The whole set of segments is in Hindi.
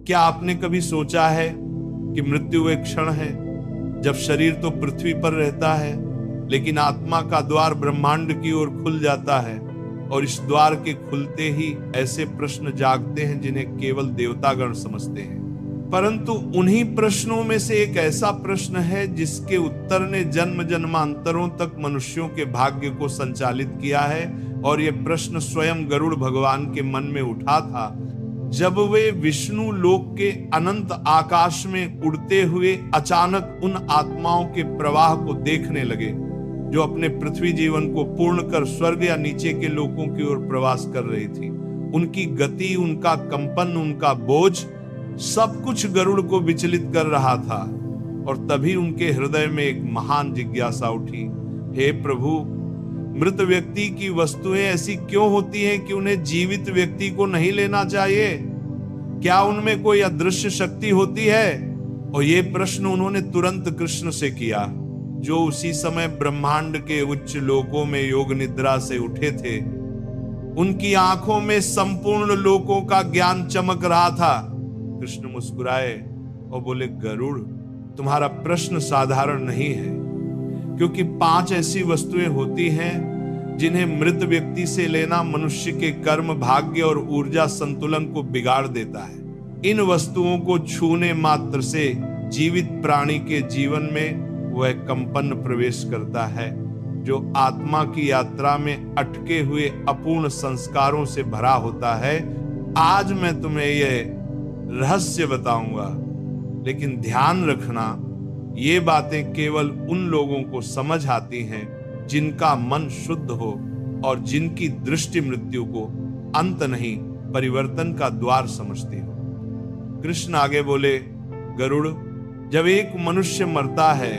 क्या आपने कभी सोचा है कि मृत्यु एक क्षण है, जब शरीर तो पृथ्वी पर रहता है लेकिन आत्मा का द्वार ब्रह्मांड की ओर खुल जाता है, और इस द्वार के खुलते ही ऐसे प्रश्न जागते हैं जिन्हें केवल देवतागण समझते हैं। परंतु उन्हीं प्रश्नों में से एक ऐसा प्रश्न है जिसके उत्तर ने जन्म जन्मांतरों तक मनुष्यों के भाग्य को संचालित किया है, और यह प्रश्न स्वयं गरुड़ भगवान के मन में उठा था जब वे विष्णु लोक के अनंत आकाश में उड़ते हुए अचानक उन आत्माओं के प्रवाह को देखने लगे जो अपने पृथ्वी जीवन को पूर्ण कर स्वर्ग या नीचे के लोकों की ओर प्रवास कर रही थी। उनकी गति, उनका कंपन, उनका बोझ, सब कुछ गरुड़ को विचलित कर रहा था। और तभी उनके हृदय में एक महान जिज्ञासा उठी, हे प्रभु, मृत व्यक्ति की वस्तुएं ऐसी क्यों होती हैं कि उन्हें जीवित व्यक्ति को नहीं लेना चाहिए? क्या उनमें कोई अदृश्य शक्ति होती है? और ये प्रश्न उन्होंने तुरंत कृष्ण से किया, जो उसी समय ब्रह्मांड के उच्च लोकों में योग निद्रा से उठे थे। उनकी आंखों में संपूर्ण लोकों का ज्ञान चमक रहा था। कृष्ण मुस्कुराए और बोले, गरुड़, तुम्हारा प्रश्न साधारण नहीं है, क्योंकि 5 ऐसी वस्तुएं होती हैं जिन्हें मृत व्यक्ति से लेना मनुष्य के कर्म, भाग्य और ऊर्जा संतुलन को बिगाड़ देता है। इन वस्तुओं को छूने मात्र से जीवित प्राणी के जीवन में वह कंपन प्रवेश करता है जो आत्मा की यात्रा में अटके हुए अपूर्ण संस्कारों से भरा होता है। आज मैं तुम्हें यह रहस्य बताऊंगा, लेकिन ध्यान रखना, ये बातें केवल उन लोगों को समझ आती हैं जिनका मन शुद्ध हो और जिनकी दृष्टि मृत्यु को अंत नहीं, परिवर्तन का द्वार समझती हो। कृष्ण आगे बोले, गरुड़, जब एक मनुष्य मरता है,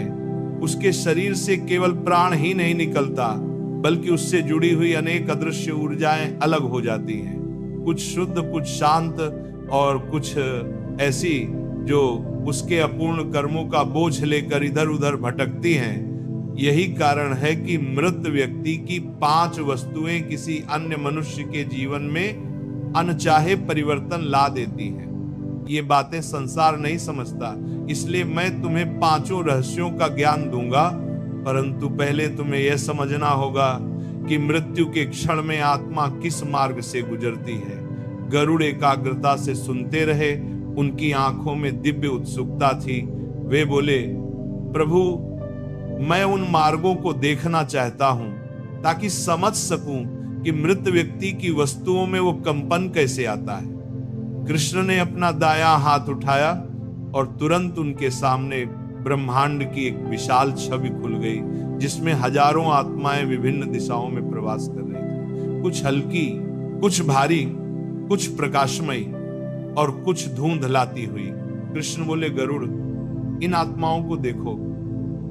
उसके शरीर से केवल प्राण ही नहीं निकलता, बल्कि उससे जुड़ी हुई अनेक अदृश्य ऊर्जाएं अलग हो जाती हैं। कुछ शुद्ध, कुछ शांत और कुछ ऐसी जो उसके अपूर्ण कर्मों का बोझ लेकर इधर उधर भटकती हैं। यही कारण है कि मृत व्यक्ति की 5 वस्तुएं किसी अन्य मनुष्य के जीवन में अनचाहे परिवर्तन ला देती हैं। ये बातें संसार नहीं समझता, इसलिए मैं तुम्हें 5 रहस्यों का ज्ञान दूंगा, परंतु पहले तुम्हें यह समझना होगा कि मृत्यु के क्षण में आत्मा किस मार्ग से गुजरती है। गरुड़ एकाग्रता से सुनते रहे, उनकी आंखों में दिव्य उत्सुकता थी। वे बोले, प्रभु, मैं उन मार्गों को देखना चाहता हूं ताकि समझ सकूं कि मृत व्यक्ति की वस्तुओं में वो कंपन कैसे आता है। कृष्ण ने अपना दायां हाथ उठाया और तुरंत उनके सामने ब्रह्मांड की एक विशाल छवि खुल गई, जिसमें हजारों आत्माएं विभिन्न दिशाओं में प्रवास कर रही थी। कुछ हल्की, कुछ भारी, कुछ प्रकाशमयी और कुछ धुंध लाती हुई। कृष्ण बोले, गरुड़, इन आत्माओं को देखो।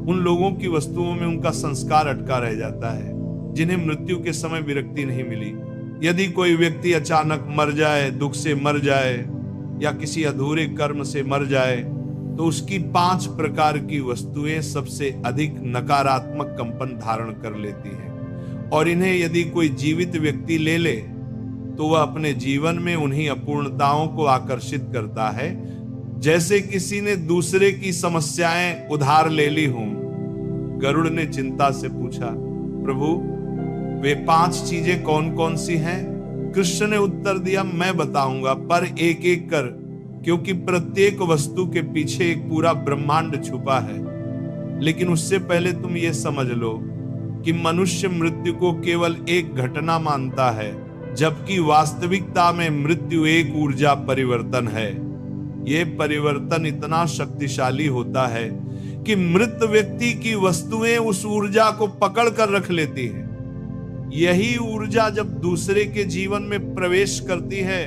उन लोगों की वस्तुओं में उनका संस्कार अटका रह जाता है जिन्हें मृत्यु के समय विरक्ति नहीं मिली। यदि कोई व्यक्ति अचानक मर जाए, दुख से मर जाए या किसी अधूरे कर्म से मर जाए, तो उसकी 5 प्रकार की वस्तुएं सबसे अधिक नकारात्मक कंपन धारण कर लेती हैं, और इन्हें यदि कोई जीवित व्यक्ति ले ले तो वह अपने जीवन में उन्हीं अपूर्णताओं को आकर्षित करता है, जैसे किसी ने दूसरे की समस्याएं उधार ले ली हों। गरुड़ ने चिंता से पूछा, प्रभु, वे 5 चीजें कौन कौन सी हैं? कृष्ण ने उत्तर दिया, मैं बताऊंगा, पर एक एक कर, क्योंकि प्रत्येक वस्तु के पीछे एक पूरा ब्रह्मांड छुपा है। लेकिन उससे पहले तुम ये समझ लो कि मनुष्य मृत्यु को केवल एक घटना मानता है, जबकि वास्तविकता में मृत्यु एक ऊर्जा परिवर्तन है। यह परिवर्तन इतना शक्तिशाली होता है कि मृत व्यक्ति की वस्तुएं उस ऊर्जा को पकड़ कर रख लेती हैं। यही ऊर्जा जब दूसरे के जीवन में प्रवेश करती है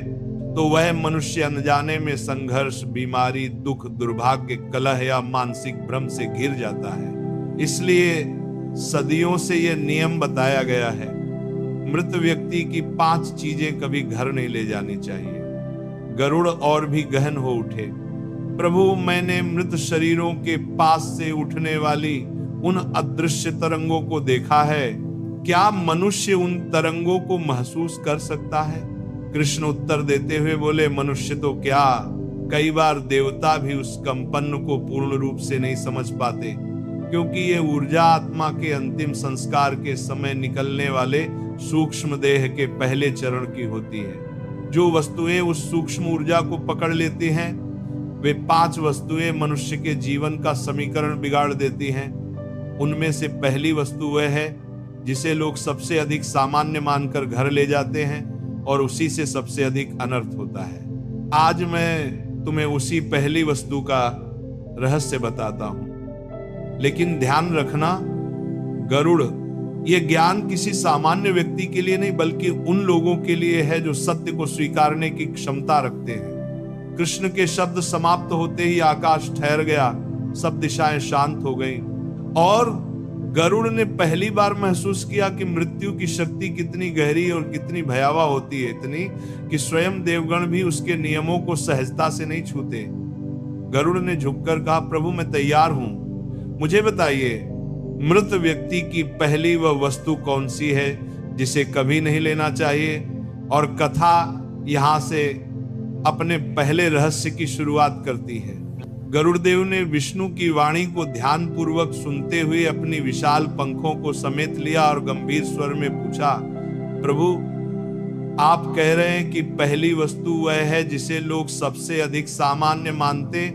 तो वह मनुष्य अनजाने में संघर्ष, बीमारी, दुख, दुर्भाग्य, कलह या मानसिक भ्रम से घिर जाता है। इसलिए सदियों से यह नियम बताया गया है, मृत व्यक्ति की 5 चीजें कभी घर नहीं ले जानी चाहिए। गरुड़ और भी गहन हो उठे, प्रभु, मैंने मृत शरीरों के पास से उठने वाली उन अदृश्य तरंगों को देखा है। क्या मनुष्य उन तरंगों को महसूस कर सकता है? कृष्ण उत्तर देते हुए बोले, मनुष्य तो क्या, कई बार देवता भी उस कंपन को पूर्ण रूप से नहीं समझ पाते, क्योंकि ये ऊर्जा आत्मा के अंतिम संस्कार के समय निकलने वाले सूक्ष्म देह के पहले चरण की होती है। जो वस्तुएं उस सूक्ष्म ऊर्जा को पकड़ लेती हैं, वे 5 वस्तुएं मनुष्य के जीवन का समीकरण बिगाड़ देती हैं। उनमें से पहली वस्तु वह है जिसे लोग सबसे अधिक सामान्य मानकर घर ले जाते हैं और उसी से सबसे अधिक अनर्थ होता है। आज मैं तुम्हें उसी पहली वस्तु का रहस्य बताता हूं, लेकिन ध्यान रखना, गरुड़, ये ज्ञान किसी सामान्य व्यक्ति के लिए नहीं बल्कि उन लोगों के लिए है जो सत्य को स्वीकारने की क्षमता रखते हैं। कृष्ण के शब्द समाप्त होते ही आकाश ठहर गया, सब दिशाएं शांत हो गईं और गरुड़ ने पहली बार महसूस किया कि मृत्यु की शक्ति कितनी गहरी और कितनी भयावह होती है, इतनी कि स्वयं देवगण भी उसके नियमों को सहजता से नहीं छूते। गरुड़ ने झुककर कहा, प्रभु मैं तैयार हूं, मुझे बताइए मृत व्यक्ति की पहली वह वस्तु कौन सी है जिसे कभी नहीं लेना चाहिए। और कथा यहां से अपने पहले रहस्य की शुरुआत करती है। गरुड़ देव ने विष्णु की वाणी को ध्यान पूर्वक सुनते हुए अपनी विशाल पंखों को समेट लिया और गंभीर स्वर में पूछा, प्रभु आप कह रहे हैं कि पहली वस्तु वह है जिसे लोग सबसे अधिक सामान्य मानते,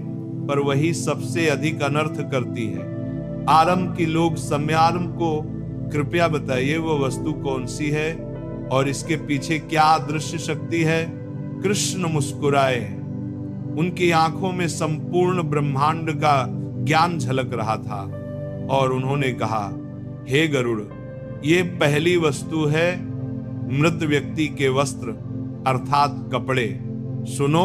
पर वही सबसे अधिक अनर्थ करती है। आरंभ की लोग समारंभ को कृपया बताइए वह वस्तु कौन सी है और इसके पीछे क्या अदृश्य शक्ति है। कृष्ण मुस्कुराए, उनकी आंखों में संपूर्ण ब्रह्मांड का ज्ञान झलक रहा था और उन्होंने कहा, हे गरुड़, ये पहली वस्तु है मृत व्यक्ति के वस्त्र अर्थात कपड़े। सुनो,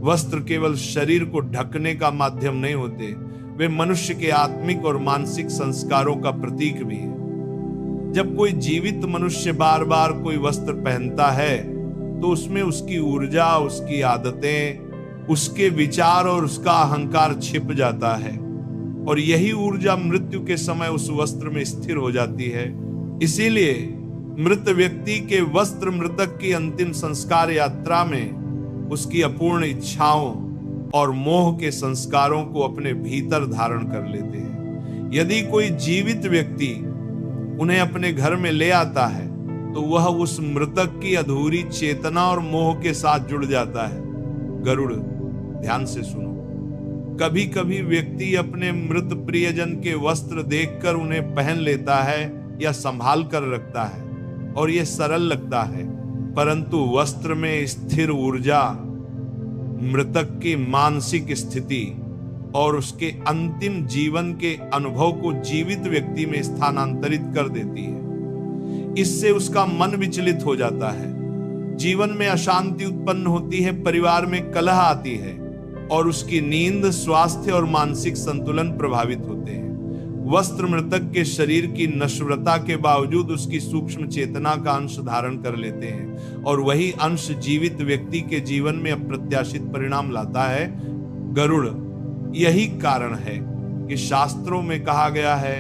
वस्त्र केवल शरीर को ढकने का माध्यम नहीं होते, वे मनुष्य के आत्मिक और मानसिक संस्कारों का प्रतीक भी है। जब कोई जीवित मनुष्य बार बार कोई वस्त्र पहनता है तो उसमें उसकी ऊर्जा, उसकी आदतें, उसके विचार और उसका अहंकार छिप जाता है और यही ऊर्जा मृत्यु के समय उस वस्त्र में स्थिर हो जाती है। इसीलिए मृत व्यक्ति के वस्त्र मृतक की अंतिम संस्कार यात्रा में उसकी अपूर्ण इच्छाओं और मोह के संस्कारों को अपने भीतर धारण कर लेते हैं। यदि कोई जीवित व्यक्ति उन्हें अपने घर में ले आता है तो वह उस मृतक की अधूरी चेतना और मोह के साथ जुड़ जाता है। गरुड़, ध्यान से सुनो, कभी कभी व्यक्ति अपने मृत प्रियजन के वस्त्र देखकर उन्हें पहन लेता है या संभाल कर रखता है और यह सरल लगता है, परंतु वस्त्र में स्थिर ऊर्जा मृतक की मानसिक स्थिति और उसके अंतिम जीवन के अनुभव को जीवित व्यक्ति में स्थानांतरित कर देती है। इससे उसका मन विचलित हो जाता है, जीवन में अशांति उत्पन्न होती है, परिवार में कलह आती है और उसकी नींद, स्वास्थ्य और मानसिक संतुलन प्रभावित होते हैं। वस्त्र मृतक के शरीर की नश्वरता के बावजूद उसकी सूक्ष्म चेतना का अंश धारण कर लेते हैं और वही अंश जीवित व्यक्ति के जीवन में अप्रत्याशित परिणाम लाता है। गरुड़, यही कारण है कि शास्त्रों में कहा गया है,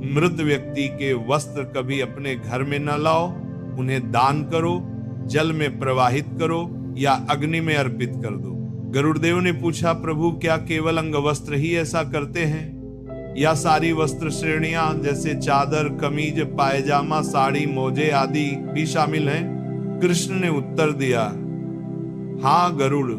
मृत व्यक्ति के वस्त्र कभी अपने घर में न लाओ, उन्हें दान करो, जल में प्रवाहित करो या अग्नि में अर्पित कर दो। गरुड़देव ने पूछा, प्रभु क्या केवल अंगवस्त्र ही ऐसा करते हैं या सारी वस्त्र श्रेणियां जैसे चादर, कमीज, पायजामा, साड़ी, मोजे आदि भी शामिल हैं? कृष्ण ने उत्तर दिया, हाँ गरुड़,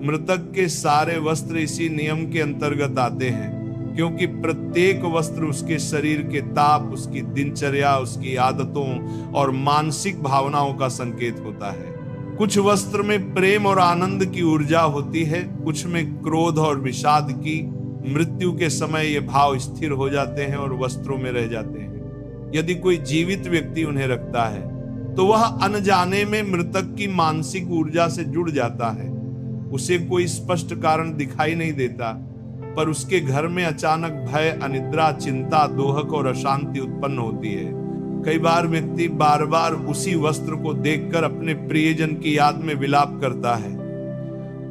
मृतक के सारे वस्त्र इसी नियम के अंतर्गत आते हैं, क्योंकि प्रत्येक वस्त्र उसके शरीर के ताप, उसकी दिनचर्या, उसकी आदतों और मानसिक भावनाओं का संकेत होता है। कुछ वस्त्र में प्रेम और आनंद की ऊर्जा होती है, कुछ में क्रोध और विषाद की। मृत्यु के समय ये भाव स्थिर हो जाते हैं और वस्त्रों में रह जाते हैं। यदि कोई जीवित व्यक्ति उन्हें रखता है तो वह अनजाने में मृतक की मानसिक ऊर्जा से जुड़ जाता है। उसे कोई स्पष्ट कारण दिखाई नहीं देता, पर उसके घर में अचानक भय, अनिद्रा, चिंता, दोहक और अशांति उत्पन्न होती है। कई बार व्यक्ति बार बार उसी वस्त्र को देखकर अपने प्रियजन की याद में विलाप करता है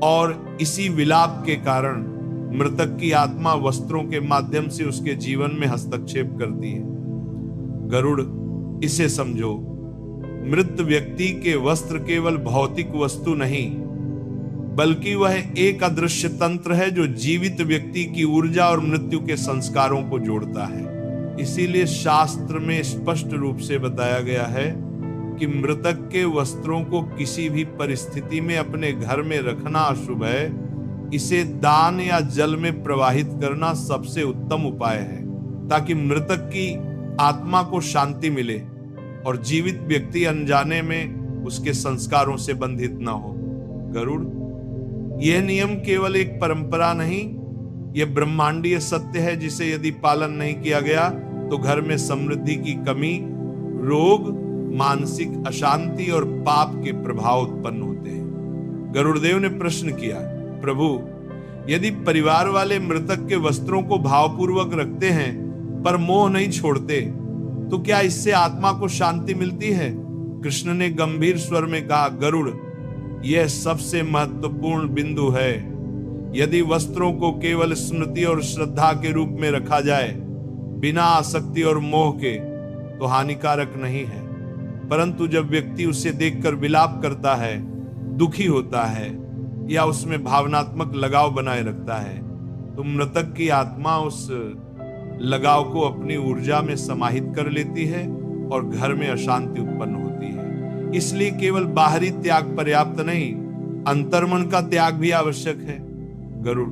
और इसी विलाप के कारण मृतक की आत्मा वस्त्रों के माध्यम से उसके जीवन में हस्तक्षेप करती है। गरुड़, इसे समझो, मृत व्यक्ति के वस्त्र केवल भौतिक वस्तु नहीं बल्कि वह एक अदृश्य तंत्र है जो जीवित व्यक्ति की ऊर्जा और मृत्यु के संस्कारों को जोड़ता है। इसीलिए शास्त्र में स्पष्ट रूप से बताया गया है कि मृतक के वस्त्रों को किसी भी परिस्थिति में अपने घर में रखना अशुभ है। इसे दान या जल में प्रवाहित करना सबसे उत्तम उपाय है, ताकि मृतक की आत्मा को शांति मिले और जीवित व्यक्ति अनजाने में उसके संस्कारों से बंधित न हो। गरुड़, यह नियम केवल एक परंपरा नहीं, यह ब्रह्मांडीय सत्य है जिसे यदि पालन नहीं किया गया तो घर में समृद्धि की कमी, रोग, मानसिक अशांति और पाप के प्रभाव उत्पन्न होते हैं। गरुड़देव ने प्रश्न किया, प्रभु, यदि परिवार वाले मृतक के वस्त्रों को भावपूर्वक रखते हैं पर मोह नहीं छोड़ते, तो क्या इससे आत्मा को शांति मिलती है? कृष्ण ने गंभीर स्वर में कहा, गरुड़, यह सबसे महत्वपूर्ण बिंदु है। यदि वस्त्रों को केवल स्मृति और श्रद्धा के रूप में रखा जाए बिना आसक्ति और मोह के, तो हानिकारक नहीं है। परंतु जब व्यक्ति उसे देखकर विलाप करता है, दुखी होता है या उसमें भावनात्मक लगाव बनाए रखता है, तो मृतक की आत्मा उस लगाव को अपनी ऊर्जा में समाहित कर लेती है और घर में अशांति उत्पन्न होती है। इसलिए केवल बाहरी त्याग पर्याप्त नहीं, अंतर्मन का त्याग भी आवश्यक है। गरुड़,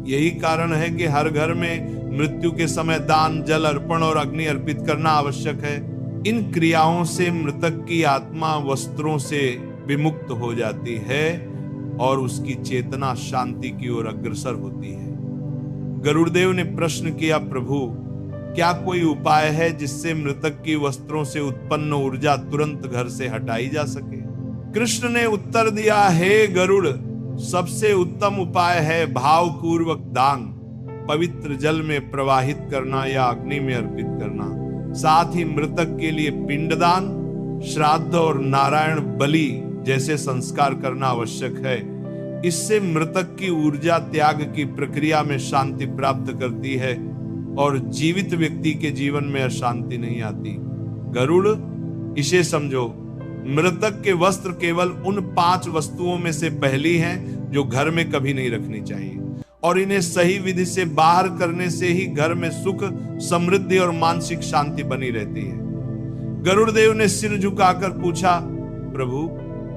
यही कारण है कि हर घर में मृत्यु के समय दान, जल अर्पण और अग्नि अर्पित करना आवश्यक है। इन क्रियाओं से मृतक की आत्मा वस्त्रों से विमुक्त हो जाती है और उसकी चेतना शांति की ओर अग्रसर होती है। गरुड़देव ने प्रश्न किया, प्रभु, क्या कोई उपाय है जिससे मृतक की वस्त्रों से उत्पन्न ऊर्जा तुरंत घर से हटाई जा सके? कृष्ण ने उत्तर दिया, हे गरुड़, सबसे उत्तम उपाय है भावपूर्वक दान, पवित्र जल में प्रवाहित करना या अग्नि में अर्पित करना। साथ ही मृतक के लिए पिंडदान, श्राद्ध और नारायण बलि जैसे संस्कार करना आवश्यक है। इससे मृतक की ऊर्जा त्याग की प्रक्रिया में शांति प्राप्त करती है और जीवित व्यक्ति के जीवन में अशांति नहीं आती। गरुड़, इसे समझो, मृतक के वस्त्र केवल उन 5 वस्तुओं में से पहली हैं जो घर में कभी नहीं रखनी चाहिए, और इन्हें सही विधि से बाहर करने से ही घर में सुख, समृद्धि और मानसिक शांति बनी रहती है। गरुड़देव ने सिर झुकाकर पूछा, प्रभु,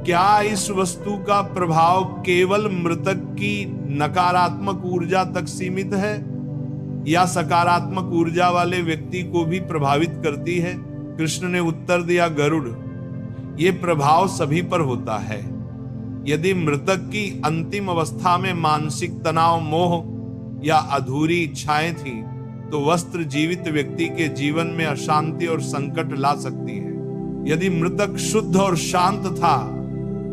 क्या इस वस्तु का प्रभाव केवल मृतक की नकारात्मक ऊर्जा तक सीमित है या सकारात्मक ऊर्जा वाले व्यक्ति को भी प्रभावित करती है? कृष्ण ने उत्तर दिया, गरुड़, ये प्रभाव सभी पर होता है। यदि मृतक की अंतिम अवस्था में मानसिक तनाव, मोह या अधूरी इच्छाएं थी, तो वस्त्र जीवित व्यक्ति के जीवन में अशांति और संकट ला सकती है। यदि मृतक शुद्ध और शांत था,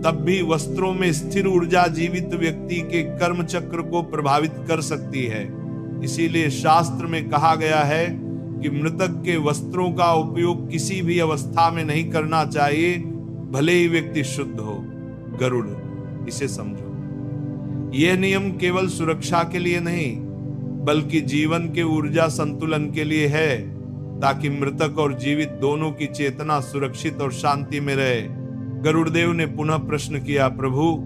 तब भी वस्त्रों में स्थिर ऊर्जा जीवित व्यक्ति के कर्म चक्र को प्रभावित कर सकती है। इसीलिए शास्त्र में कहा गया है कि मृतक के वस्त्रों का उपयोग किसी भी अवस्था में नहीं करना चाहिए, भले ही व्यक्ति शुद्ध हो। गरुड़, इसे समझो, यह नियम केवल सुरक्षा के लिए नहीं, बल्कि जीवन के ऊर्जा संतुलन के लिए है, ताकि मृतक और जीवित दोनों की चेतना सुरक्षित और शांति में रहे। गरुड़देव ने पुनः प्रश्न किया, प्रभु,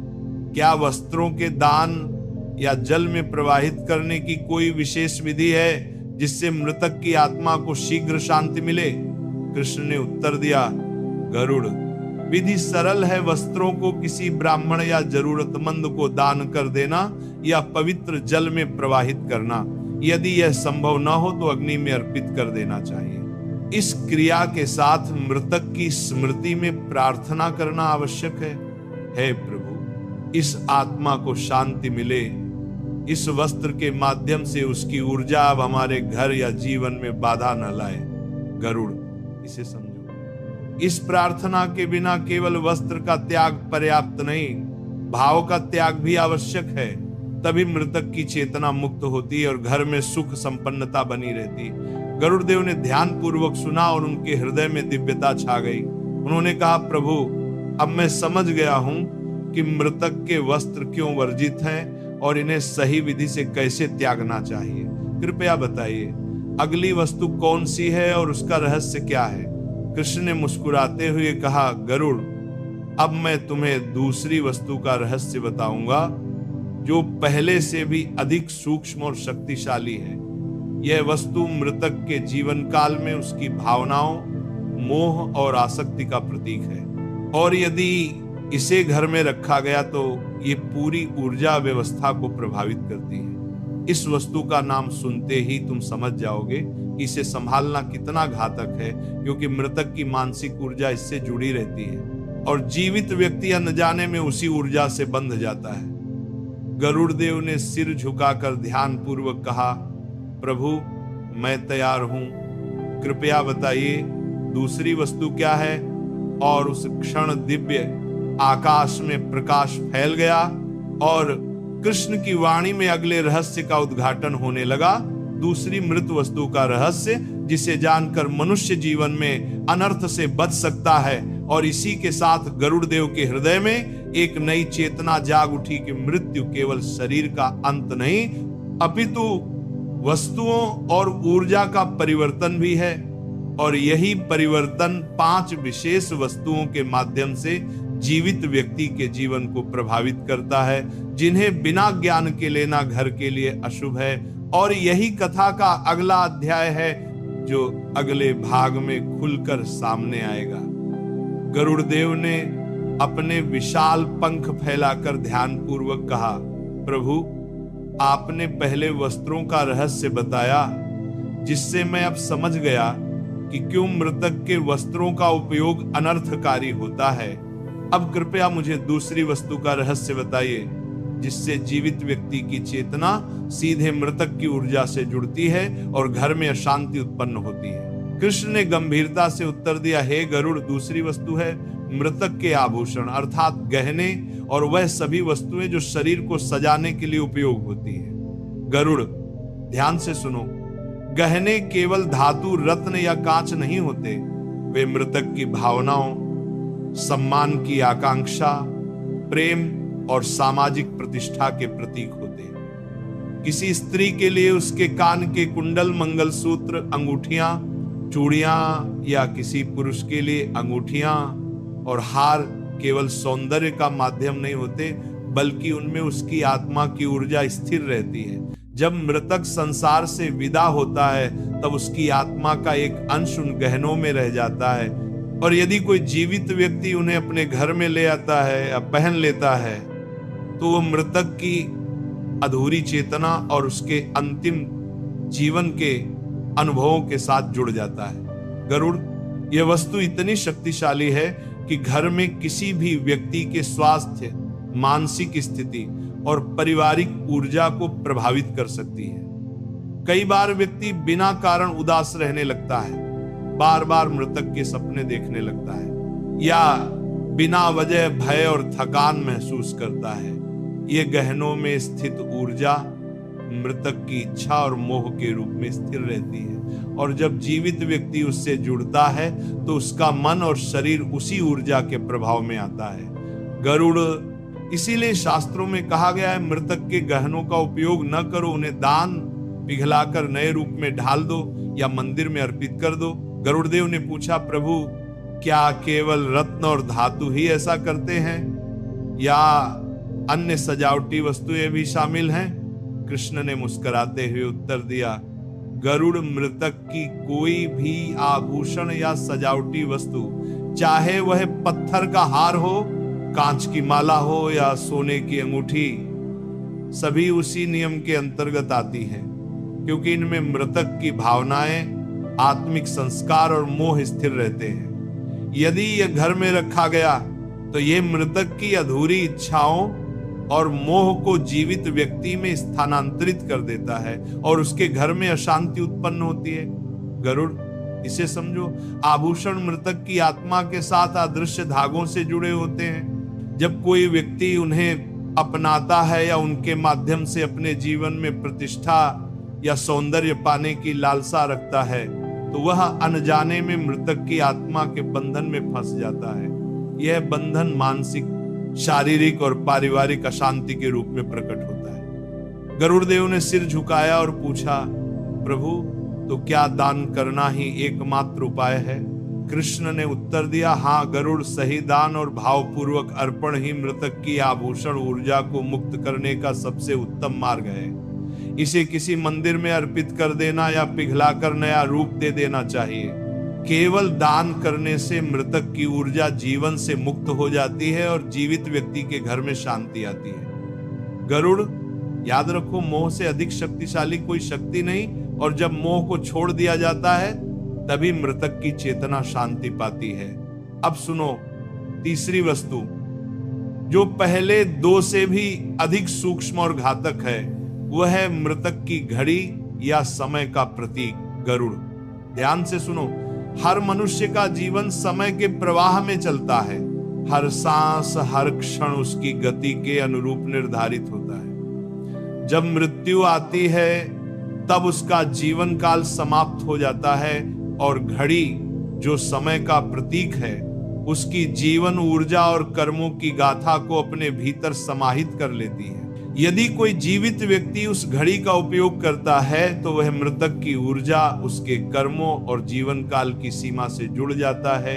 क्या वस्त्रों के दान या जल में प्रवाहित करने की कोई विशेष विधि है जिससे मृतक की आत्मा को शीघ्र शांति मिले? कृष्ण ने उत्तर दिया, गरुड़, विधि सरल है। वस्त्रों को किसी ब्राह्मण या जरूरतमंद को दान कर देना या पवित्र जल में प्रवाहित करना। यदि यह संभव न हो तो अग्नि में अर्पित कर देना चाहिए। इस क्रिया के साथ मृतक की स्मृति में प्रार्थना करना आवश्यक है, हे प्रभु, इस आत्मा को शांति मिले। इस वस्त्र के माध्यम से उसकी ऊर्जा अब हमारे घर या जीवन में बाधा न लाए। गरुड़, इसे समझो, इस प्रार्थना के बिना केवल वस्त्र का त्याग पर्याप्त नहीं, भाव का त्याग भी आवश्यक है। तभी मृतक की चेतना मुक्त होती और घर में सुख संपन्नता बनी रहती। गरुड़देव ने ध्यान पूर्वक सुना और उनके हृदय में दिव्यता छा गई। उन्होंने कहा, प्रभु, अब मैं समझ गया हूं कि मृतक के वस्त्र क्यों वर्जित हैं और इन्हें सही विधि से कैसे त्यागना चाहिए। कृपया बताइए, अगली वस्तु कौन सी है और उसका रहस्य क्या है? कृष्ण ने मुस्कुराते हुए कहा, गरुड़, अब मैं तुम्हें दूसरी वस्तु का रहस्य बताऊंगा जो पहले से भी अधिक सूक्ष्म और शक्तिशाली है। यह वस्तु मृतक के जीवन काल में उसकी भावनाओं, मोह और आसक्ति का प्रतीक है, और यदि इसे घर में रखा गया तो ये पूरी ऊर्जा व्यवस्था को प्रभावित करती है। इस वस्तु का नाम सुनते ही तुम समझ जाओगे कि इसे संभालना कितना घातक है, क्योंकि मृतक की मानसिक ऊर्जा इससे जुड़ी रहती है और जीवित व्यक्ति अनजाने में उसी ऊर्जा से बंध जाता है। गरुड़ देव ने सिर झुकाकर ध्यान पूर्वक कहा, प्रभु मैं तैयार हूं, कृपया बताइए दूसरी वस्तु क्या है। और उस क्षण दिव्य आकाश में प्रकाश फैल गया और कृष्ण की वाणी में अगले रहस्य का उद्घाटन होने लगा। दूसरी मृत वस्तु का रहस्य, जिसे जानकर मनुष्य जीवन में अनर्थ से बच सकता है। और इसी के साथ गरुड़ देव के हृदय में एक नई चेतना जाग उठी कि मृत्यु केवल शरीर का अंत नहीं, अपितु वस्तुओं और ऊर्जा का परिवर्तन भी है। और यही परिवर्तन 5 विशेष वस्तुओं के माध्यम से जीवित व्यक्ति के जीवन को प्रभावित करता है, जिन्हें बिना ज्ञान के लेना घर के लिए अशुभ है। और यही कथा का अगला अध्याय है, जो अगले भाग में खुलकर सामने आएगा। गरुड़ देव ने अपने विशाल पंख फैलाकर ध्यान पूर्वक कहा, प्रभु आपने पहले वस्त्रों का रहस्य बताया, जिससे मैं अब समझ गया कि क्यों मृतक के वस्त्रों का उपयोग अनर्थकारी होता है। अब कृपया मुझे दूसरी वस्तु का रहस्य बताइए, जिससे जीवित व्यक्ति की चेतना सीधे मृतक की ऊर्जा से जुड़ती है और घर में अशांति उत्पन्न होती है। कृष्ण ने गंभीरता से उत्तर दिया, हे गरुड़, दूसरी वस्तु है मृतक के आभूषण, अर्थात गहने और वह सभी वस्तुएं जो शरीर को सजाने के लिए उपयोग होती है। गरुड़, ध्यान से सुनो, गहने केवल धातु, रत्न या कांच नहीं होते, वे मृतक की भावनाओं, सम्मान की आकांक्षा, प्रेम और सामाजिक प्रतिष्ठा के प्रतीक होते हैं। किसी स्त्री के लिए उसके कान के कुंडल, मंगलसूत्र, अंगूठियां, चूड़ियां, या किसी पुरुष के लिए अंगूठियां और हार केवल सौंदर्य का माध्यम नहीं होते, बल्कि उनमें उसकी आत्मा की ऊर्जा स्थिर रहती है। जब मृतक संसार से विदा होता है, तब उसकी आत्मा का एक अंश उन गहनों में रह जाता है। और यदि कोई जीवित व्यक्ति उन्हें अपने घर में ले आता है या पहन लेता है, तो वह मृतक की अधूरी चेतना और उसके अंतिम जीवन के अनुभवों के साथ जुड़ जाता है। गरुड़, यह वस्तु इतनी शक्तिशाली है कि घर में किसी भी व्यक्ति के स्वास्थ्य, मानसिक स्थिति और पारिवारिक ऊर्जा को प्रभावित कर सकती है। कई बार व्यक्ति बिना कारण उदास रहने लगता है, बार बार मृतक के सपने देखने लगता है, या बिना वजह भय और थकान महसूस करता है। ये गहनों में स्थित ऊर्जा मृतक की इच्छा और मोह के रूप में स्थिर रहती है, और जब जीवित व्यक्ति उससे जुड़ता है तो उसका मन और शरीर उसी ऊर्जा के प्रभाव में आता है। गरुड़, इसीलिए शास्त्रों में कहा गया है, मृतक के गहनों का उपयोग न करो, उन्हें दान पिघलाकर नए रूप में ढाल दो या मंदिर में अर्पित कर दो। गरुड़देव ने पूछा, प्रभु क्या केवल रत्न और धातु ही ऐसा करते हैं, या अन्य सजावटी वस्तुएं भी शामिल हैं? कृष्ण ने मुस्कुराते हुए उत्तर दिया, गरुड़, मृतक की कोई भी आभूषण या सजावटी वस्तु, चाहे वह पत्थर का हार हो, कांच की माला हो या सोने की अंगूठी, सभी उसी नियम के अंतर्गत आती है, क्योंकि इनमें मृतक की भावनाएं, आत्मिक संस्कार और मोह स्थिर रहते हैं। यदि यह घर में रखा गया तो यह मृतक की अधूरी इच्छाओं और मोह को जीवित व्यक्ति में स्थानांतरित कर देता है और उसके घर में अशांति उत्पन्न होती है। गरुड़, इसे समझो, आभूषण मृतक की आत्मा के साथ अदृश्य धागों से जुड़े होते हैं। जब कोई व्यक्ति उन्हें अपनाता है या उनके माध्यम से अपने जीवन में प्रतिष्ठा या सौंदर्य पाने की लालसा रखता है, तो वह अनजाने में मृतक की आत्मा के बंधन में फंस जाता है। यह बंधन मानसिक, शारीरिक और पारिवारिक अशांति के रूप में प्रकट होता है। गरुड़देव ने सिर झुकाया और पूछा, प्रभु, तो क्या दान करना ही एकमात्र उपाय है? कृष्ण ने उत्तर दिया, हाँ गरुड़, सही दान और भावपूर्वक अर्पण ही मृतक की आभूषण ऊर्जा को मुक्त करने का सबसे उत्तम मार्ग है। इसे किसी मंदिर में अर्पित कर देना या पिघलाकर नया रूप दे देना चाहिए। केवल दान करने से मृतक की ऊर्जा जीवन से मुक्त हो जाती है और जीवित व्यक्ति के घर में शांति आती है। गरुड़, याद रखो, मोह से अधिक शक्तिशाली कोई शक्ति नहीं, और जब मोह को छोड़ दिया जाता है तभी मृतक की चेतना शांति पाती है। अब सुनो, तीसरी वस्तु जो पहले दो से भी अधिक सूक्ष्म और घातक है, वह है मृतक की घड़ी या समय का प्रतीक गरुड़। ध्यान से सुनो, हर मनुष्य का जीवन समय के प्रवाह में चलता है। हर सांस, हर क्षण उसकी गति के अनुरूप निर्धारित होता है। जब मृत्यु आती है तब उसका जीवन काल समाप्त हो जाता है और घड़ी, जो समय का प्रतीक है, उसकी जीवन ऊर्जा और कर्मों की गाथा को अपने भीतर समाहित कर लेती है। यदि कोई जीवित व्यक्ति उस घड़ी का उपयोग करता है तो वह मृतक की ऊर्जा उसके कर्मों और जीवन काल की सीमा से जुड़ जाता है।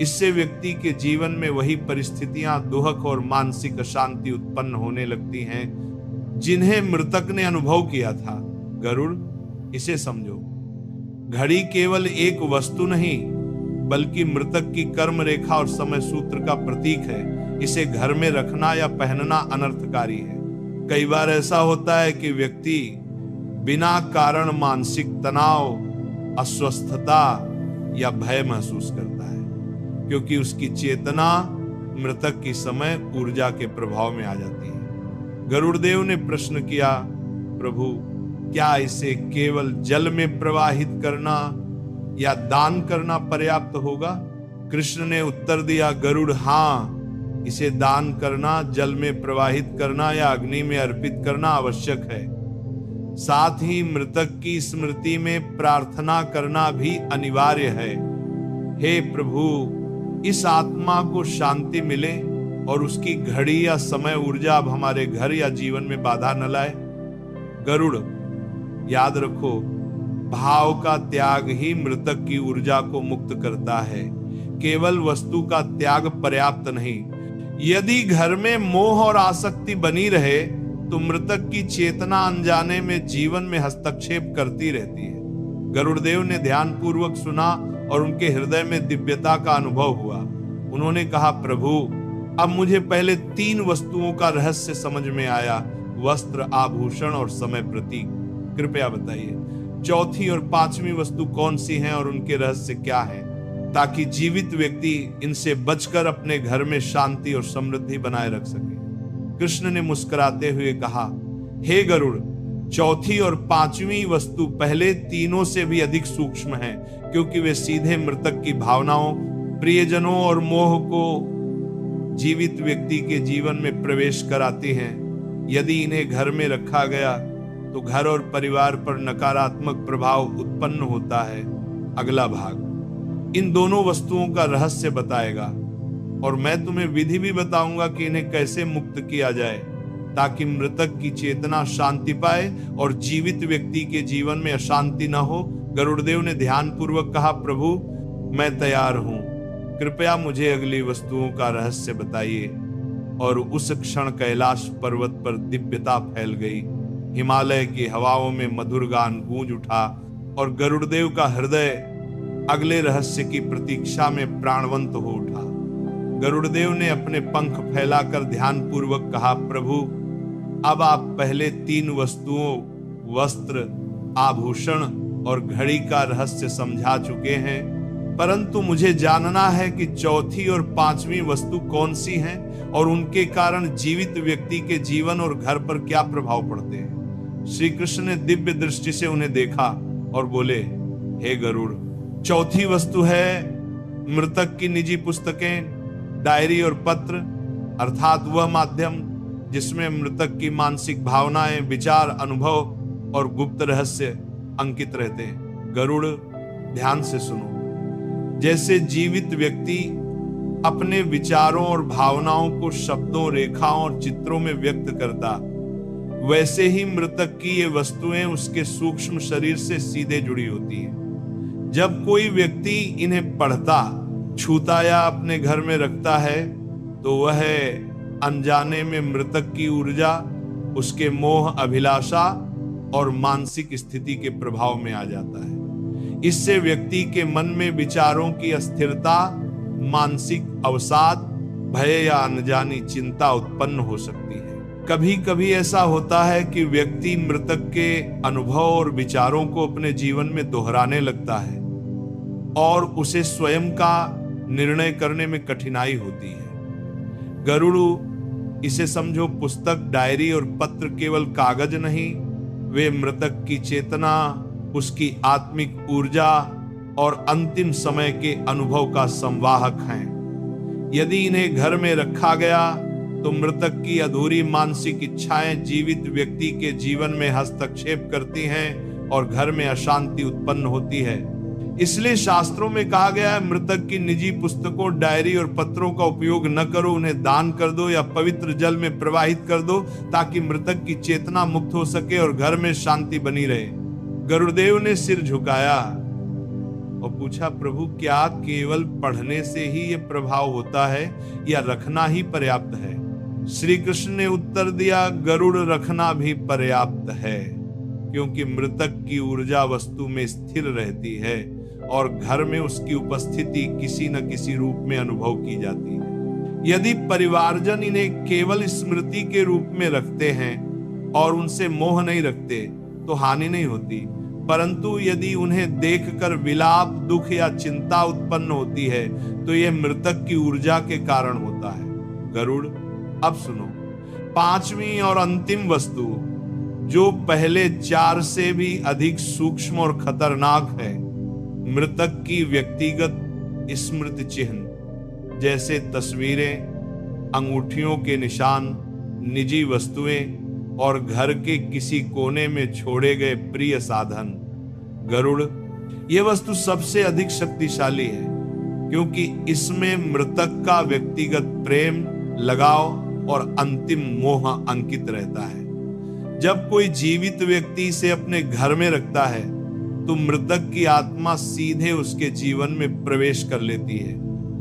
इससे व्यक्ति के जीवन में वही परिस्थितियां, दुख और मानसिक अशांति उत्पन्न होने लगती हैं जिन्हें मृतक ने अनुभव किया था। गरुड़, इसे समझो, घड़ी केवल एक वस्तु नहीं बल्कि मृतक की कर्म रेखा और समय सूत्र का प्रतीक है। इसे घर में रखना या पहनना अनर्थकारी है। कई बार ऐसा होता है कि व्यक्ति बिना कारण मानसिक तनाव, अस्वस्थता या भय महसूस करता है, क्योंकि उसकी चेतना मृतक की समय ऊर्जा के प्रभाव में आ जाती है। गरुड़देव ने प्रश्न किया, प्रभु, क्या इसे केवल जल में प्रवाहित करना या दान करना पर्याप्त होगा? कृष्ण ने उत्तर दिया, गरुड़, हाँ, इसे दान करना, जल में प्रवाहित करना या अग्नि में अर्पित करना आवश्यक है। साथ ही मृतक की स्मृति में प्रार्थना करना भी अनिवार्य है। हे प्रभु, इस आत्मा को शांति मिले और उसकी घड़ी या समय ऊर्जा अब हमारे घर या जीवन में बाधा न लाए। गरुड़, याद रखो, भाव का त्याग ही मृतक की ऊर्जा को मुक्त करता है। केवल वस्तु का त्याग पर्याप्त नहीं। यदि घर में मोह और आसक्ति बनी रहे तो मृतक की चेतना अनजाने में जीवन में हस्तक्षेप करती रहती है। गरुड़देव ने ध्यानपूर्वक सुना और उनके हृदय में दिव्यता का अनुभव हुआ। उन्होंने कहा, प्रभु, अब मुझे पहले 3 वस्तुओं का रहस्य समझ में आया, वस्त्र, आभूषण और समय प्रतीक। कृपया बताइए, चौथी और 5वीं वस्तु कौन सी हैं और उनके रहस्य क्या हैं, ताकि जीवित व्यक्ति इनसे बचकर अपने घर में शांति और समृद्धि बनाए रख सके। कृष्ण ने मुस्कुराते हुए कहा, हे गरुड़, चौथी और 5वीं वस्तु पहले तीनों से भी अधिक सूक्ष्म है, क्योंकि वे सीधे मृतक की भावनाओं, प्रियजनों और मोह को जीवित व्यक्ति के जीवन में प्रवेश कराती हैं। यदि इन्हें घर में रखा गया तो घर और परिवार पर नकारात्मक प्रभाव उत्पन्न होता है। अगला भाग इन दोनों वस्तुओं का रहस्य बताएगा और मैं तुम्हें विधि भी बताऊंगा कि इन्हें कैसे मुक्त किया जाए, ताकि मृतक की चेतना शांति पाए और जीवित व्यक्ति के जीवन में अशांति न हो। गरुड़देव ने ध्यानपूर्वक कहा, प्रभु, मैं तैयार हूं, कृपया मुझे अगली वस्तुओं का रहस्य बताइए। और उस क्षण कैलाश पर्वत पर दिव्यता फैल गई, हिमालय की हवाओं में मधुर गान गूंज उठा और गरुड़देव का हृदय अगले रहस्य की प्रतीक्षा में प्राणवंत हो उठा। गरुड़देव ने अपने पंख फैलाकर ध्यानपूर्वक कहा, प्रभु, अब आप पहले 3 वस्तुओं, वस्त्र, आभूषण और घड़ी का रहस्य समझा चुके हैं, परंतु मुझे जानना है कि चौथी और 5वीं वस्तु कौन सी हैं और उनके कारण जीवित व्यक्ति के जीवन और घर पर क्या प्रभाव पड़ते हैं। श्री कृष्ण ने दिव्य दृष्टि से उन्हें देखा और बोले, हे गरुड़, चौथी वस्तु है मृतक की निजी पुस्तकें, डायरी और पत्र, अर्थात वह माध्यम जिसमें मृतक की मानसिक भावनाएं, विचार, अनुभव और गुप्त रहस्य अंकित रहते हैं। गरुड़, ध्यान से सुनो, जैसे जीवित व्यक्ति अपने विचारों और भावनाओं को शब्दों, रेखाओं और चित्रों में व्यक्त करता, वैसे ही मृतक की ये वस्तुएं उसके सूक्ष्म शरीर से सीधे जुड़ी होती हैं। जब कोई व्यक्ति इन्हें पढ़ता, छूता या अपने घर में रखता है तो वह अनजाने में मृतक की ऊर्जा, उसके मोह, अभिलाषा और मानसिक स्थिति के प्रभाव में आ जाता है। इससे व्यक्ति के मन में विचारों की अस्थिरता, मानसिक अवसाद, भय या अनजानी चिंता उत्पन्न हो सकती है। कभी कभी ऐसा होता है कि व्यक्ति मृतक के अनुभव और विचारों को अपने जीवन में दोहराने लगता है और उसे स्वयं का निर्णय करने में कठिनाई होती है। गरुड़, इसे समझो, पुस्तक, डायरी और पत्र केवल कागज नहीं, वे मृतक की चेतना, उसकी आत्मिक ऊर्जा और अंतिम समय के अनुभव का संवाहक हैं। यदि इन्हें घर में रखा गया तो मृतक की अधूरी मानसिक इच्छाएं जीवित व्यक्ति के जीवन में हस्तक्षेप करती हैं और घर में अशांति उत्पन्न होती है। इसलिए शास्त्रों में कहा गया है, मृतक की निजी पुस्तकों, डायरी और पत्रों का उपयोग न करो, उन्हें दान कर दो या पवित्र जल में प्रवाहित कर दो ताकि मृतक की चेतना मुक्त हो सके और घर में शांति बनी रहे। गरुड़देव ने सिर झुकाया और पूछा, प्रभु, क्या केवल पढ़ने से ही यह प्रभाव होता है या रखना ही पर्याप्त है? श्री कृष्ण ने उत्तर दिया, गरुड़ रखना भी पर्याप्त है, क्योंकि मृतक की ऊर्जा वस्तु में स्थिर रहती है और घर में उसकी उपस्थिति किसी न किसी रूप में अनुभव की जाती है। यदि परिवारजन इन्हें केवल स्मृति के रूप में रखते हैं और उनसे मोह नहीं रखते तो हानि नहीं होती, परंतु यदि उन्हें देखकर विलाप, दुख या चिंता उत्पन्न होती है तो यह मृतक की ऊर्जा के कारण होता है। गरुड़, अब सुनो, पांचवी और अंतिम वस्तु जो पहले चार से भी अधिक सूक्ष्म और खतरनाक है, मृतक की व्यक्तिगत स्मृति चिन्ह, जैसे तस्वीरें, अंगूठियों के निशान, निजी वस्तुएं और घर के किसी कोने में छोड़े गए प्रिय साधन। गरुड़, यह वस्तु सबसे अधिक शक्तिशाली है क्योंकि इसमें मृतक का व्यक्तिगत प्रेम, लगाव और अंतिम मोह अंकित रहता है। जब कोई जीवित व्यक्ति इसे अपने घर में रखता है तो मृतक की आत्मा सीधे उसके जीवन में प्रवेश कर लेती है।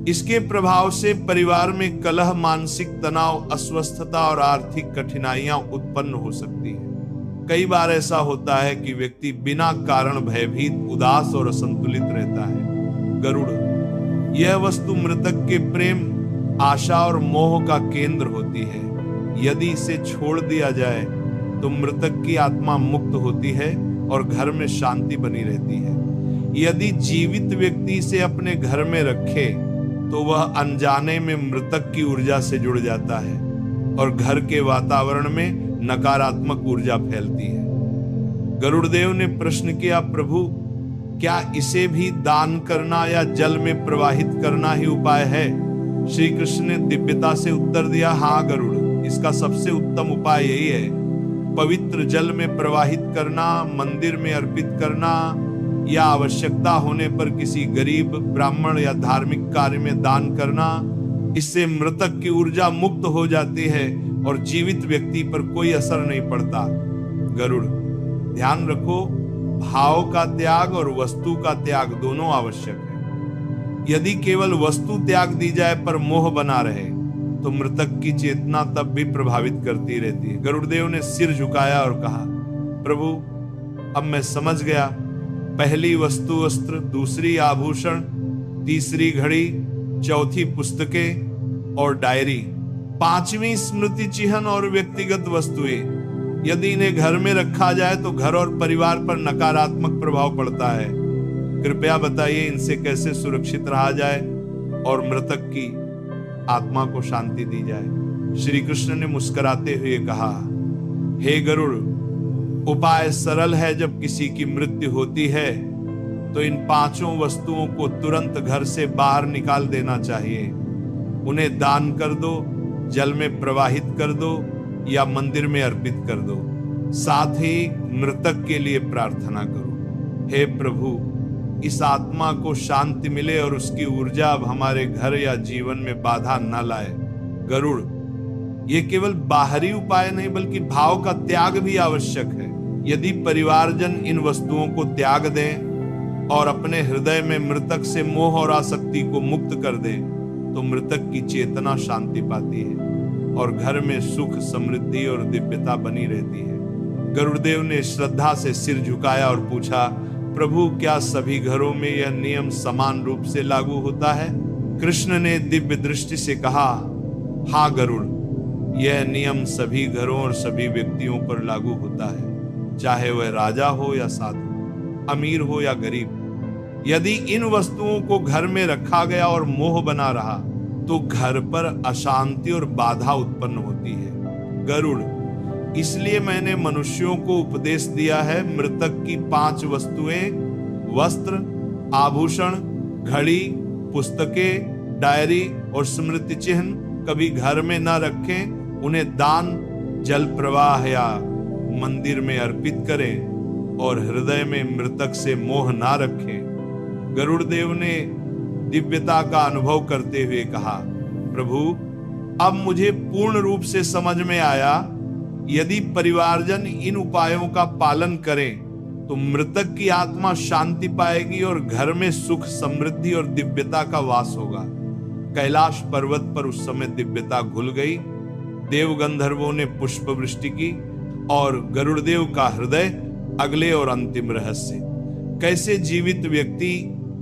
इसके प्रभाव से परिवार में कलह, मानसिक तनाव, अस्वस्थता और आर्थिक कठिनाइयां उत्पन्न हो सकती है। कई बार ऐसा होता है कि व्यक्ति बिना कारण भयभीत, उदास और असंतुलित रहता है। गरुड़, यह वस्तु मृतक के प्रेम, आशा और मोह का केंद्र होती है। यदि इसे छोड़ दिया जाए तो मृतक की आत्मा मुक्त होती है और घर में शांति बनी रहती है। यदि जीवित व्यक्ति इसे अपने घर में रखे तो वह अनजाने में मृतक की ऊर्जा से जुड़ जाता है और घर के वातावरण में नकारात्मक ऊर्जा फैलती है। गरुड़देव ने प्रश्न किया, प्रभु, क्या इसे भी दान करना या जल में प्रवाहित करना ही उपाय है? श्री कृष्ण ने दिव्यता से उत्तर दिया, हाँ गरुड़, इसका सबसे उत्तम उपाय यही है। पवित्र जल में प्रवाहित करना, मंदिर में अर्पित करना या आवश्यकता होने पर किसी गरीब, ब्राह्मण या धार्मिक कार्य में दान करना, इससे मृतक की ऊर्जा मुक्त हो जाती है और जीवित व्यक्ति पर कोई असर नहीं पड़ता। गरुड़, ध्यान रखो, भाव का त्याग और वस्तु का त्याग दोनों आवश्यक है। यदि केवल वस्तु त्याग दी जाए पर मोह बना रहे तो मृतक की चेतना तब भी प्रभावित करती रहती है। गरुड़देव ने सिर झुकाया और कहा, प्रभु, अब मैं समझ गया। पहली वस्तु वस्त्र, दूसरी आभूषण, तीसरी घड़ी, चौथी पुस्तकें और डायरी, पांचवी स्मृति चिन्ह और व्यक्तिगत वस्तुएं। यदि इन्हें घर में रखा जाए तो घर और परिवार पर नकारात्मक प्रभाव पड़ता है। कृपया बताइए, इनसे कैसे सुरक्षित रहा जाए और मृतक की आत्मा को शांति दी जाए? श्री कृष्ण ने मुस्कुराते हुए कहा, हे गरुड़, उपाय सरल है। जब किसी की मृत्यु होती है तो इन पांचों वस्तुओं को तुरंत घर से बाहर निकाल देना चाहिए। उन्हें दान कर दो, जल में प्रवाहित कर दो या मंदिर में अर्पित कर दो। साथ ही मृतक के लिए प्रार्थना करो, हे प्रभु, इस आत्मा को शांति मिले और उसकी ऊर्जा अब हमारे घर या जीवन में बाधा न लाए। गरुड़, ये केवल बाहरी उपाय नहीं बल्कि भाव का त्याग भी आवश्यक है। यदि परिवारजन इन वस्तुओं को त्याग दें और अपने हृदय में मृतक से मोह और आसक्ति को मुक्त कर दे तो मृतक की चेतना शांति पाती है और घर में सुख, समृद्धि और दिव्यता बनी रहती है। गरुड़देव ने श्रद्धा से सिर झुकाया और पूछा, प्रभु क्या सभी घरों में यह नियम समान रूप से लागू होता है? कृष्ण ने दिव्य दृष्टि से कहा, हाँ गरुड़, यह नियम सभी घरों और सभी व्यक्तियों पर लागू होता है, चाहे वह राजा हो या साधु, अमीर हो या गरीब। यदि इन वस्तुओं को घर में रखा गया और मोह बना रहा तो घर पर अशांति और बाधा उत्पन्न होती है। गरुड़, इसलिए मैंने मनुष्यों को उपदेश दिया है, मृतक की 5 वस्तुएं, वस्त्र, आभूषण, घड़ी, पुस्तकें, डायरी और स्मृति चिन्ह कभी घर में न रखें। उन्हें दान, जल प्रवाह या मंदिर में अर्पित करें और हृदय में मृतक से मोह ना रखें। गरुड़ देव ने दिव्यता का अनुभव करते हुए कहा, प्रभु अब मुझे पूर्ण रूप से समझ में आया, यदि परिवारजन इन उपायों का पालन करें तो मृतक की आत्मा शांति पाएगी और घर में सुख, समृद्धि और दिव्यता का वास होगा। कैलाश पर्वत पर उस समय दिव्यता घुल गई। देव गंधर्वों ने पुष्प वृष्टि की और गरुड़देव का हृदय अगले और अंतिम रहस्य, कैसे जीवित व्यक्ति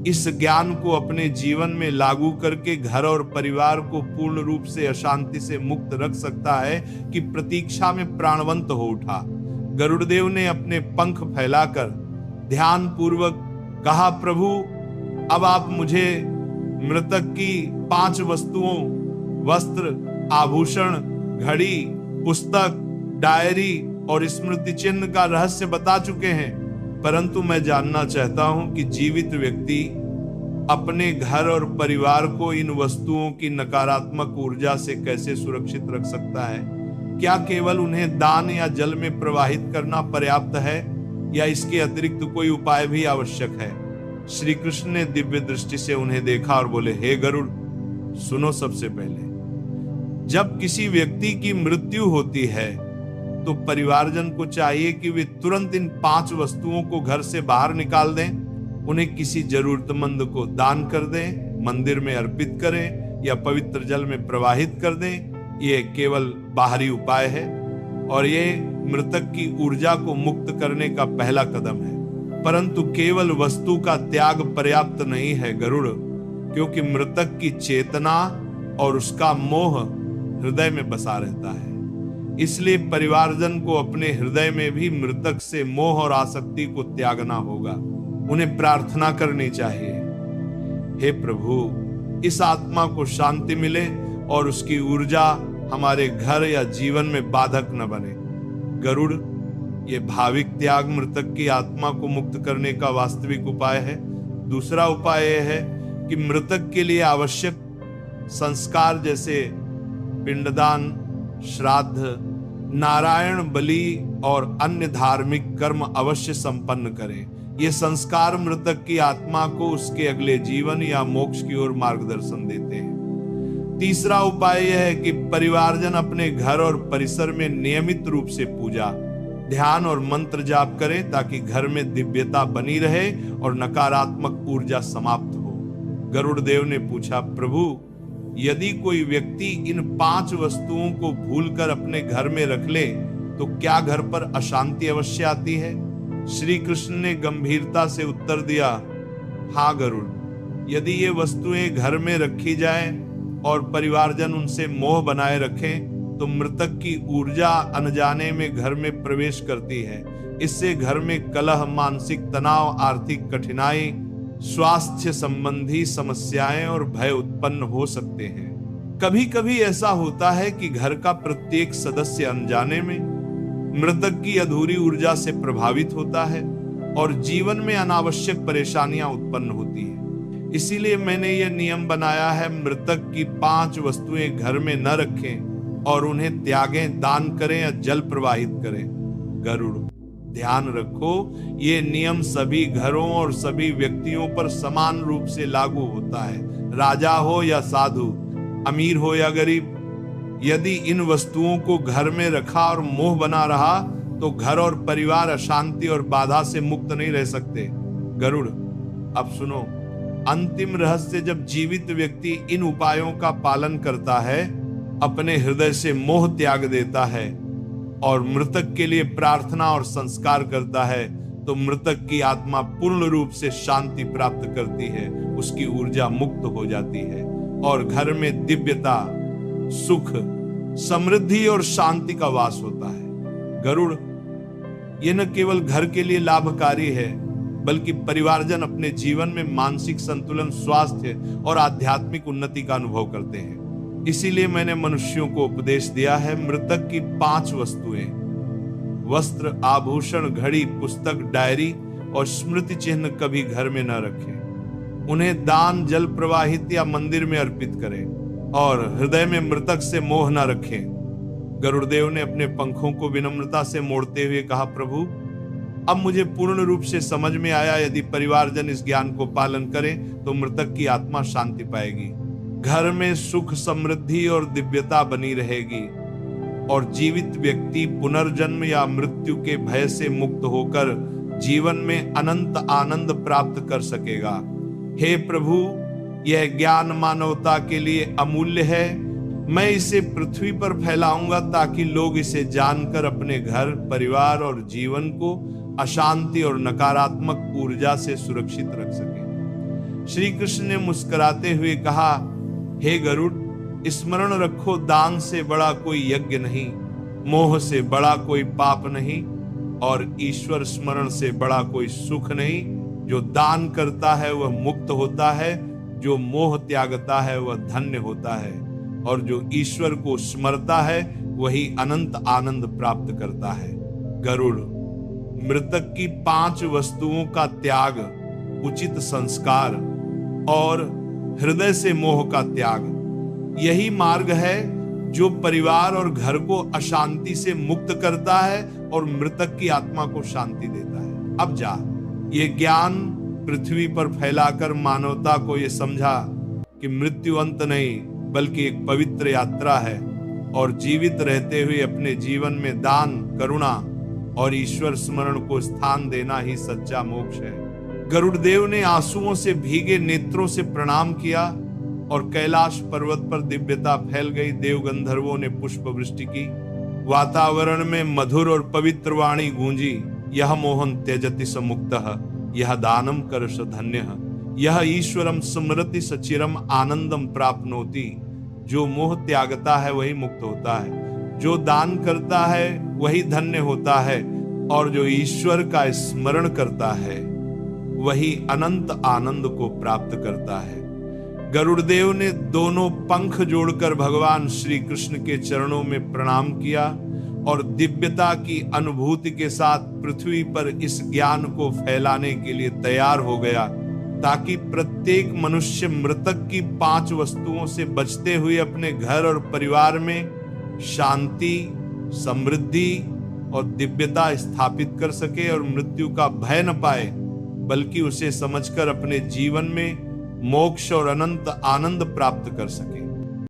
इस ज्ञान को अपने जीवन में लागू करके घर और परिवार को पूर्ण रूप से अशांति से मुक्त रख सकता है, कि प्रतीक्षा में प्राणवंत हो उठा। गरुड़देव ने अपने पंख फैलाकर ध्यान पूर्वक कहा, प्रभु अब आप मुझे मृतक की 5 वस्तुओं, वस्त्र, आभूषण, घड़ी, पुस्तक, डायरी और स्मृति चिन्ह का रहस्य बता चुके हैं, परंतु मैं जानना चाहता हूं कि जीवित व्यक्ति अपने घर और परिवार को इन वस्तुओं की नकारात्मक ऊर्जा से कैसे सुरक्षित रख सकता है? क्या केवल उन्हें दान या जल में प्रवाहित करना पर्याप्त है या इसके अतिरिक्त कोई उपाय भी आवश्यक है? श्री कृष्ण ने दिव्य दृष्टि से उन्हें देखा और बोले, हे गरुड़, सुनो, सबसे पहले जब किसी व्यक्ति की मृत्यु होती है तो परिवारजन को चाहिए कि वे तुरंत इन 5 वस्तुओं को घर से बाहर निकाल दें, उन्हें किसी जरूरतमंद को दान कर दें, मंदिर में अर्पित करें या पवित्र जल में प्रवाहित कर दें। ये केवल बाहरी उपाय है और ये मृतक की ऊर्जा को मुक्त करने का पहला कदम है, परंतु केवल वस्तु का त्याग पर्याप्त नहीं है गरुड़, क्योंकि मृतक की चेतना और उसका मोह हृदय में बसा रहता है। इसलिए परिवारजन को अपने हृदय में भी मृतक से मोह और आसक्ति को त्यागना होगा। उन्हें प्रार्थना करनी चाहिए, हे प्रभु इस आत्मा को शांति मिले और उसकी ऊर्जा हमारे घर या जीवन में बाधक न बने। गरुड़, ये भाविक त्याग मृतक की आत्मा को मुक्त करने का वास्तविक उपाय है। दूसरा उपाय यह है कि मृतक के लिए आवश्यक संस्कार जैसे पिंडदान, श्राद्ध, नारायण बलि और अन्य धार्मिक कर्म अवश्य संपन्न करें। ये संस्कार मृतक की आत्मा को उसके अगले जीवन या मोक्ष की ओर मार्गदर्शन देते हैं। तीसरा उपाय यह है कि परिवारजन अपने घर और परिसर में नियमित रूप से पूजा, ध्यान और मंत्र जाप करें ताकि घर में दिव्यता बनी रहे और नकारात्मक ऊर्जा समाप्त हो। गरुड़ देव ने पूछा, प्रभु यदि कोई व्यक्ति इन 5 वस्तुओं को भूलकर अपने घर में रख ले तो क्या घर पर अशांति अवश्य आती है? श्री कृष्ण ने गंभीरता से उत्तर दिया, हाँ गरुड़, यदि ये वस्तुएं घर में रखी जाएं और परिवारजन उनसे मोह बनाए रखें तो मृतक की ऊर्जा अनजाने में घर में प्रवेश करती है। इससे घर में कलह, मानसिक तनाव, आर्थिक कठिनाई, स्वास्थ्य संबंधी समस्याएं और भय उत्पन्न हो सकते हैं। कभी कभी ऐसा होता है कि घर का प्रत्येक सदस्य अनजाने में मृतक की अधूरी ऊर्जा से प्रभावित होता है और जीवन में अनावश्यक परेशानियां उत्पन्न होती हैं। इसीलिए मैंने यह नियम बनाया है, मृतक की 5 वस्तुएं घर में न रखें और उन्हें त्यागें, दान करें या जल प्रवाहित करें। गरुड़, ध्यान रखो, ये नियम सभी घरों और सभी व्यक्तियों पर समान रूप से लागू होता है, राजा हो या साधु, अमीर हो या गरीब। यदि इन वस्तुओं को घर में रखा और मोह बना रहा तो घर और परिवार अशांति और बाधा से मुक्त नहीं रह सकते। गरुड़, अब सुनो, अंतिम रहस्य, जब जीवित व्यक्ति इन उपायों का पालन करता है, अपने हृदय से मोह त्याग देता है और मृतक के लिए प्रार्थना और संस्कार करता है, तो मृतक की आत्मा पूर्ण रूप से शांति प्राप्त करती है, उसकी ऊर्जा मुक्त हो जाती है और घर में दिव्यता, सुख, समृद्धि और शांति का वास होता है। गरुड़ ये न केवल घर के लिए लाभकारी है, बल्कि परिवारजन अपने जीवन में मानसिक संतुलन, स्वास्थ्य और आध्यात्मिक उन्नति का अनुभव करते हैं। इसीलिए मैंने मनुष्यों को उपदेश दिया है, मृतक की 5 वस्तुएं, वस्त्र, आभूषण, घड़ी, पुस्तक, डायरी और स्मृति चिन्ह कभी घर में न रखें। उन्हें दान, जल प्रवाहित या मंदिर में अर्पित करें और हृदय में मृतक से मोह न रखें। गरुड़देव ने अपने पंखों को विनम्रता से मोड़ते हुए कहा, प्रभु अब मुझे पूर्ण रूप से समझ में आया, यदि परिवारजन इस ज्ञान को पालन करें तो मृतक की आत्मा शांति पाएगी, घर में सुख, समृद्धि और दिव्यता बनी रहेगी और जीवित व्यक्ति पुनर्जन्म या मृत्यु के भय से मुक्त होकर जीवन में अनंत आनंद प्राप्त कर सकेगा। हे प्रभु, यह ज्ञान मानवता के लिए अमूल्य है। मैं इसे पृथ्वी पर फैलाऊंगा ताकि लोग इसे जानकर अपने घर, परिवार और जीवन को अशांति और नकारात्मक ऊर्जा से सुरक्षित रख सके। श्री कृष्ण ने मुस्कुराते हुए कहा, हे गरुड़, स्मरण रखो, दान से बड़ा कोई यज्ञ नहीं, मोह से बड़ा कोई पाप नहीं और ईश्वर स्मरण से बड़ा कोई सुख नहीं। जो दान करता है वह मुक्त होता है, जो मोह त्यागता है वह धन्य होता है और जो ईश्वर को स्मरता है वही अनंत आनंद प्राप्त करता है। गरुड़, मृतक की 5 वस्तुओं का त्याग, उचित संस्कार और हृदय से मोह का त्याग, यही मार्ग है जो परिवार और घर को अशांति से मुक्त करता है और मृतक की आत्मा को शांति देता है। अब जा, ये ज्ञान पृथ्वी पर फैलाकर मानवता को ये समझा कि मृत्यु अंत नहीं बल्कि एक पवित्र यात्रा है और जीवित रहते हुए अपने जीवन में दान, करुणा और ईश्वर स्मरण को स्थान देना ही सच्चा मोक्ष है। गरुड़देव ने आंसुओं से भीगे नेत्रों से प्रणाम किया और कैलाश पर्वत पर दिव्यता फैल गई। देव गंधर्वों ने पुष्प वृष्टि की, वातावरण में मधुर और पवित्र वाणी गूंजी, यह मोहन त्यजति स मुक्तः, यह दानम करश धन्यः, यह ईश्वरम स्मृति सचिरम आनंदम प्राप्नोति। जो मोह त्यागता है वही मुक्त होता है, जो दान करता है वही धन्य होता है और जो ईश्वर का स्मरण करता है वही अनंत आनंद को प्राप्त करता है। गरुड़देव ने दोनों पंख जोड़कर भगवान श्री कृष्ण के चरणों में प्रणाम किया और दिव्यता की अनुभूति के साथ पृथ्वी पर इस ज्ञान को फैलाने के लिए तैयार हो गया, ताकि प्रत्येक मनुष्य मृतक की 5 वस्तुओं से बचते हुए अपने घर और परिवार में शांति, समृद्धि और दिव्यता स्थापित कर सके और मृत्यु का भय न पाए, बल्कि उसे समझकर अपने जीवन में मोक्ष और अनंत आनंद प्राप्त कर सके।